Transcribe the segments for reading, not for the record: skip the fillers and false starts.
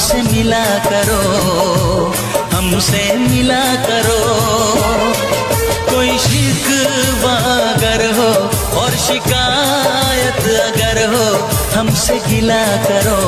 हमसे मिला करो, हमसे मिला करो। कोई शिकवा अगर हो और शिकायत अगर हो, हमसे गिला करो।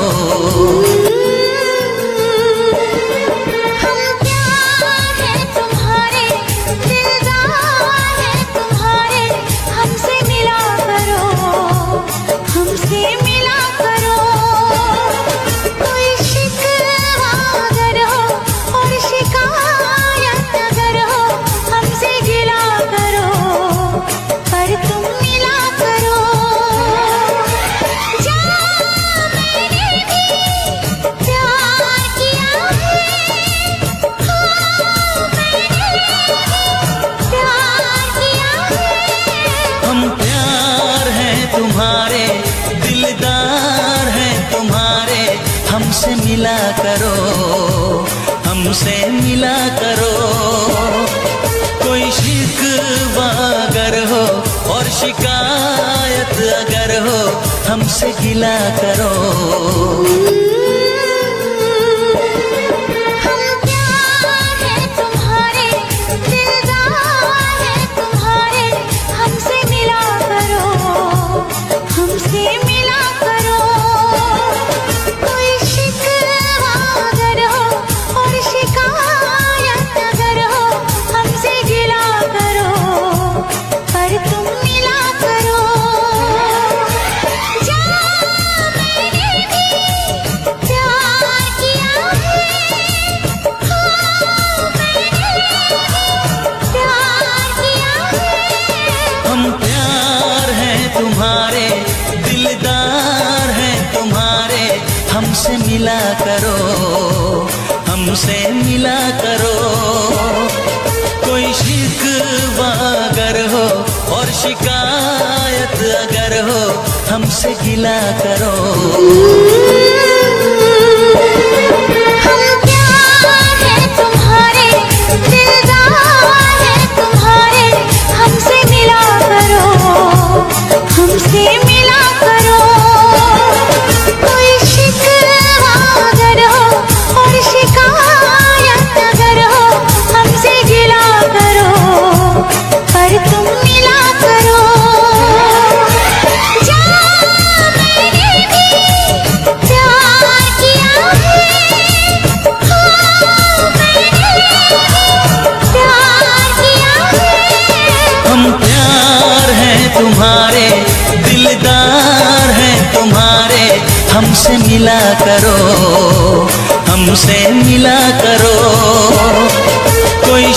तुम्हारे दिलदार हैं तुम्हारे, हमसे मिला करो, हमसे मिला करो। कोई शिकवा अगर हो और शिकायत अगर हो, हमसे गिला करो। तुम्हारे दिलदार हैं तुम्हारे, हमसे मिला करो, हमसे मिला करो। कोई शिकवा अगर हो और शिकायत अगर हो, हमसे गिला करो। हमसे मिला करो। कोई शिकवा अगर हो और शिकायत अगर हो, हमसे गिला करो, पर तुम मिला करो। जहाँ मैंने भी प्यार किया है, हाँ मैंने प्यार किया है। हम प्यार हैं तुम्हारे दिलदार हैं तुम्हारे, हमसे मिला करो, हमसे मिला करो। कोई